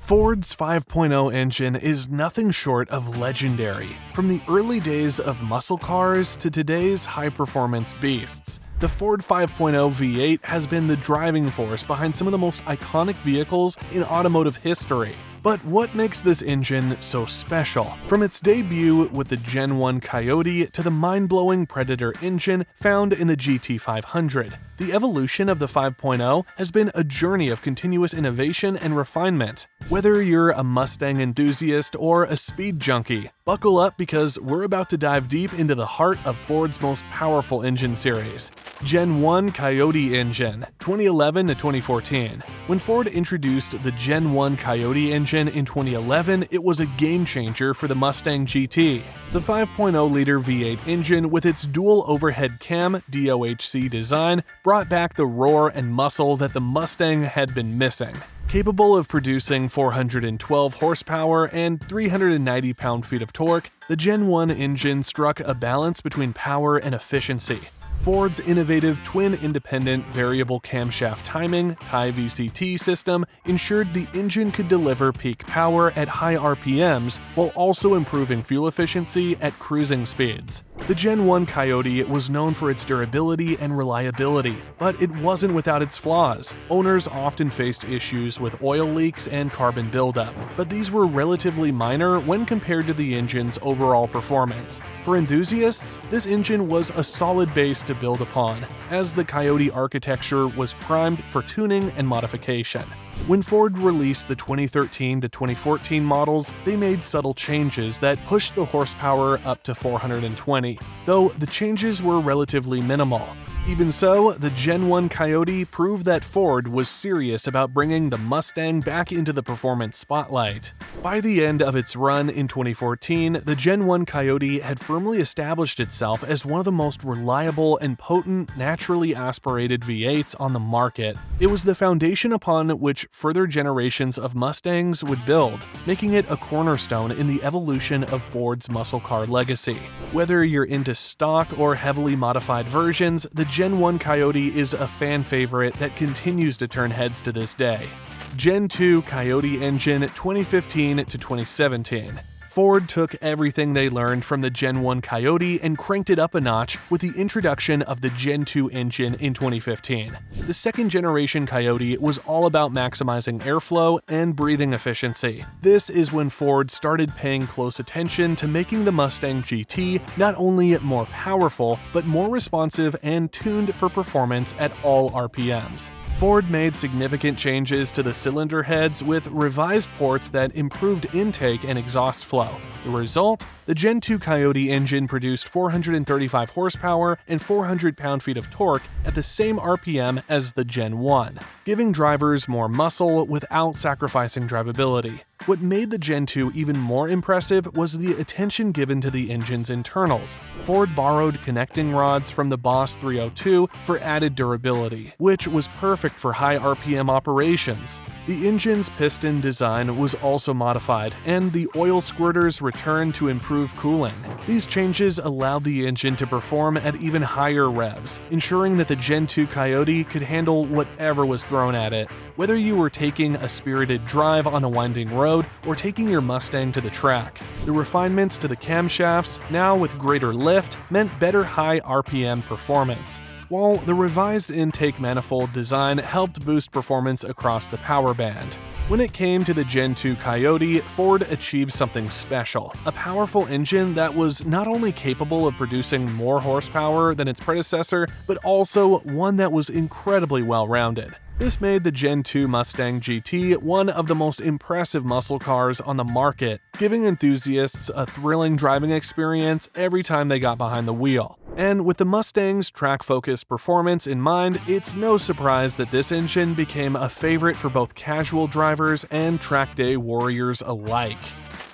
Ford's 5.0 engine is nothing short of legendary. From the early days of muscle cars to today's high-performance beasts, the Ford 5.0 V8 has been the driving force behind some of the most iconic vehicles in automotive history. But what makes this engine so special? From its debut with the Gen 1 Coyote to the mind-blowing Predator engine found in the GT500, the evolution of the 5.0 has been a journey of continuous innovation and refinement. Whether you're a Mustang enthusiast or a speed junkie, buckle up because we're about to dive deep into the heart of Ford's most powerful engine series. Gen 1 Coyote engine, 2011 to 2014. When Ford introduced the Gen 1 Coyote engine in 2011, it was a game-changer for the Mustang GT. The 5.0-liter V8 engine with its dual overhead cam DOHC design brought back the roar and muscle that the Mustang had been missing. Capable of producing 412 horsepower and 390 pound-feet of torque, the Gen 1 engine struck a balance between power and efficiency. Ford's innovative twin-independent variable camshaft timing (TI-VCT) system ensured the engine could deliver peak power at high RPMs while also improving fuel efficiency at cruising speeds. The Gen 1 Coyote was known for its durability and reliability, but it wasn't without its flaws. Owners often faced issues with oil leaks and carbon buildup, but these were relatively minor when compared to the engine's overall performance. For enthusiasts, this engine was a solid base to build upon, as the Coyote architecture was primed for tuning and modification. When Ford released the 2013 to 2014 models, they made subtle changes that pushed the horsepower up to 420, though the changes were relatively minimal. Even so, the Gen 1 Coyote proved that Ford was serious about bringing the Mustang back into the performance spotlight. By the end of its run in 2014, the Gen 1 Coyote had firmly established itself as one of the most reliable and potent naturally aspirated V8s on the market. It was the foundation upon which further generations of Mustangs would build, making it a cornerstone in the evolution of Ford's muscle car legacy. Whether you're into stock or heavily modified versions, the Gen 1 Coyote is a fan favorite that continues to turn heads to this day. Gen 2 Coyote engine 2015 to 2017. Ford took everything they learned from the Gen 1 Coyote and cranked it up a notch with the introduction of the Gen 2 engine in 2015. The second-generation Coyote was all about maximizing airflow and breathing efficiency. This is when Ford started paying close attention to making the Mustang GT not only more powerful, but more responsive and tuned for performance at all RPMs. Ford made significant changes to the cylinder heads with revised ports that improved intake and exhaust flow. The result? The Gen 2 Coyote engine produced 435 horsepower and 400 pound-feet of torque at the same RPM as the Gen 1, giving drivers more muscle without sacrificing drivability. What made the Gen 2 even more impressive was the attention given to the engine's internals. Ford borrowed connecting rods from the Boss 302 for added durability, which was perfect for high RPM operations. The engine's piston design was also modified, and the oil squirters returned to improve cooling. These changes allowed the engine to perform at even higher revs, ensuring that the Gen 2 Coyote could handle whatever was thrown at it. Whether you were taking a spirited drive on a winding road or taking your Mustang to the track, the refinements to the camshafts, now with greater lift, meant better high RPM performance, while the revised intake manifold design helped boost performance across the power band. When it came to the Gen 2 Coyote, Ford achieved something special, a powerful engine that was not only capable of producing more horsepower than its predecessor, but also one that was incredibly well-rounded. This made the Gen 2 Mustang GT one of the most impressive muscle cars on the market, giving enthusiasts a thrilling driving experience every time they got behind the wheel. And with the Mustang's track-focused performance in mind, it's no surprise that this engine became a favorite for both casual drivers and track day warriors alike.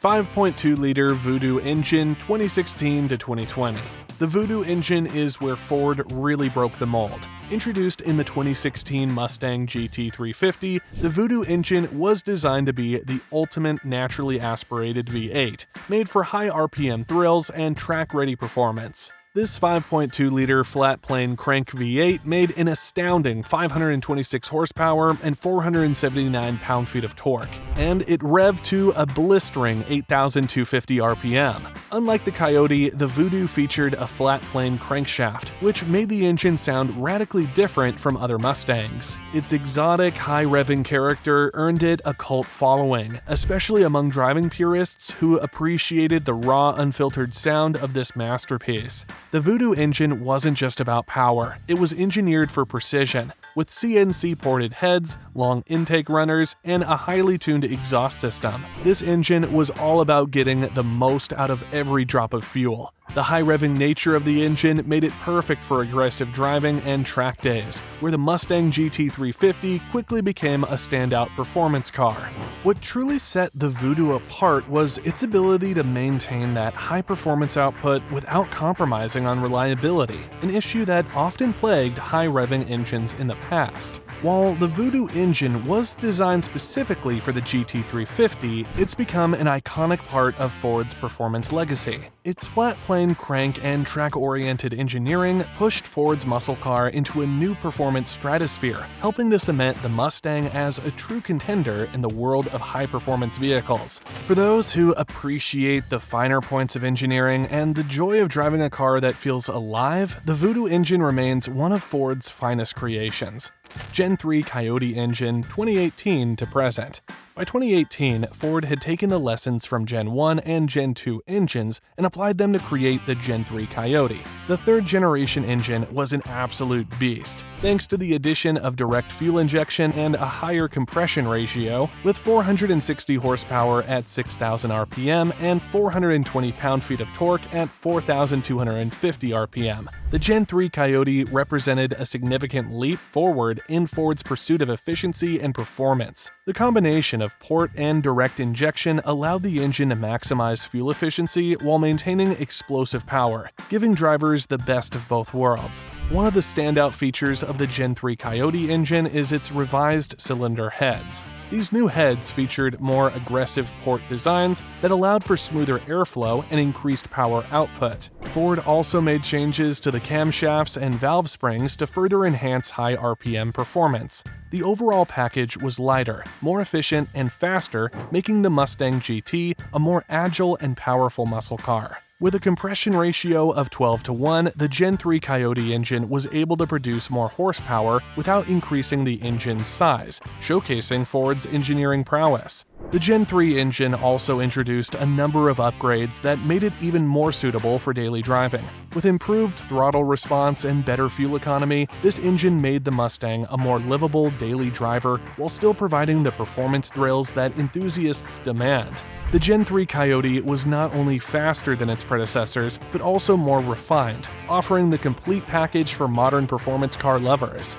5.2-liter Voodoo engine 2016 to 2020. The Voodoo engine is where Ford really broke the mold. Introduced in the 2016 Mustang GT350, the Voodoo engine was designed to be the ultimate naturally aspirated V8, made for high RPM thrills and track-ready performance. The This 5.2-liter flat-plane crank V8 made an astounding 526 horsepower and 479 pound-feet of torque, and it revved to a blistering 8,250 RPM. Unlike the Coyote, the Voodoo featured a flat-plane crankshaft, which made the engine sound radically different from other Mustangs. Its exotic, high-revving character earned it a cult following, especially among driving purists who appreciated the raw, unfiltered sound of this masterpiece. The Voodoo engine wasn't just about power, it was engineered for precision, with CNC-ported heads, long intake runners, and a highly tuned exhaust system. This engine was all about getting the most out of every drop of fuel. The high-revving nature of the engine made it perfect for aggressive driving and track days, where the Mustang GT350 quickly became a standout performance car. What truly set the Voodoo apart was its ability to maintain that high-performance output without compromising on reliability, an issue that often plagued high-revving engines in the past. While the Voodoo engine was designed specifically for the GT350, it's become an iconic part of Ford's performance legacy. Its flat-plane crank and track-oriented engineering pushed Ford's muscle car into a new performance stratosphere, helping to cement the Mustang as a true contender in the world of high-performance vehicles. For those who appreciate the finer points of engineering and the joy of driving a car that feels alive, the Voodoo engine remains one of Ford's finest creations. Gen 3 Coyote engine 2018 to present. By 2018, Ford had taken the lessons from Gen 1 and Gen 2 engines and applied them to create the Gen 3 Coyote. The third-generation engine was an absolute beast, thanks to the addition of direct fuel injection and a higher compression ratio, with 460 horsepower at 6,000 RPM and 420 pound-feet of torque at 4,250 RPM. The Gen 3 Coyote represented a significant leap forward in Ford's pursuit of efficiency and performance. The combination of port and direct injection allowed the engine to maximize fuel efficiency while maintaining explosive power, giving drivers the best of both worlds. One of the standout features of the Gen 3 Coyote engine is its revised cylinder heads. These new heads featured more aggressive port designs that allowed for smoother airflow and increased power output. Ford also made changes to the camshafts and valve springs to further enhance high RPM performance. The overall package was lighter, more efficient, and faster, making the Mustang GT a more agile and powerful muscle car. With a compression ratio of 12:1, the Gen 3 Coyote engine was able to produce more horsepower without increasing the engine's size, showcasing Ford's engineering prowess. The Gen 3 engine also introduced a number of upgrades that made it even more suitable for daily driving. With improved throttle response and better fuel economy, this engine made the Mustang a more livable daily driver while still providing the performance thrills that enthusiasts demand. The Gen 3 Coyote was not only faster than its predecessors, but also more refined, offering the complete package for modern performance car lovers.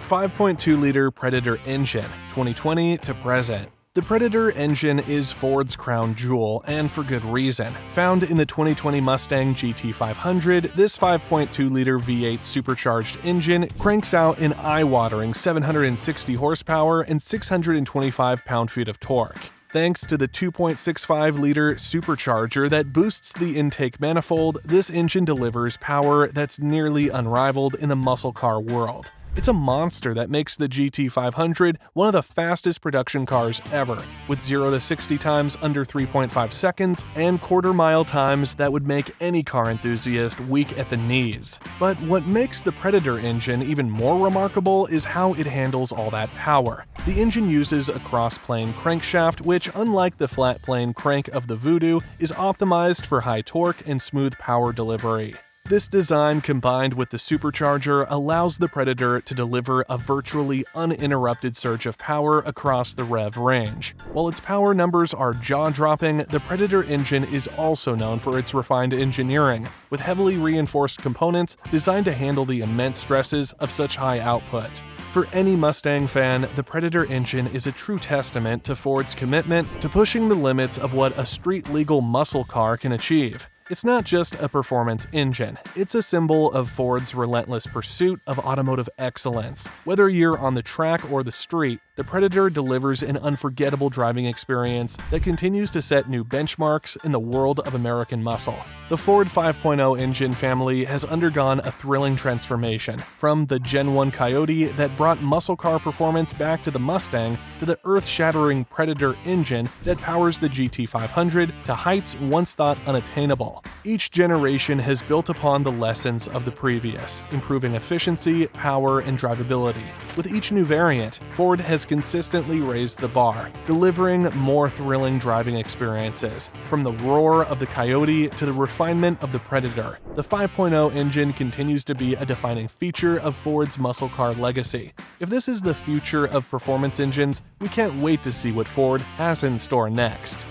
5.2-liter Predator engine, 2020 to present. The Predator engine is Ford's crown jewel, and for good reason. Found in the 2020 Mustang GT500, this 5.2-liter V8 supercharged engine cranks out an eye-watering 760 horsepower and 625 pound-feet of torque. Thanks to the 2.65-liter supercharger that boosts the intake manifold, this engine delivers power that's nearly unrivaled in the muscle car world. It's a monster that makes the GT500 one of the fastest production cars ever, with 0 to 60 times under 3.5 seconds and quarter-mile times that would make any car enthusiast weak at the knees. But what makes the Predator engine even more remarkable is how it handles all that power. The engine uses a cross-plane crankshaft which, unlike the flat-plane crank of the Voodoo, is optimized for high torque and smooth power delivery. This design, combined with the supercharger, allows the Predator to deliver a virtually uninterrupted surge of power across the rev range. While its power numbers are jaw-dropping, the Predator engine is also known for its refined engineering, with heavily reinforced components designed to handle the immense stresses of such high output. For any Mustang fan, the Predator engine is a true testament to Ford's commitment to pushing the limits of what a street-legal muscle car can achieve. It's not just a performance engine, it's a symbol of Ford's relentless pursuit of automotive excellence. Whether you're on the track or the street, the Predator delivers an unforgettable driving experience that continues to set new benchmarks in the world of American muscle. The Ford 5.0 engine family has undergone a thrilling transformation, from the Gen 1 Coyote that brought muscle car performance back to the Mustang to the earth-shattering Predator engine that powers the GT500 to heights once thought unattainable. Each generation has built upon the lessons of the previous, improving efficiency, power, and drivability. With each new variant, Ford has consistently raised the bar, delivering more thrilling driving experiences. From the roar of the Coyote to the refinement of the Predator, the 5.0 engine continues to be a defining feature of Ford's muscle car legacy. If this is the future of performance engines, we can't wait to see what Ford has in store next.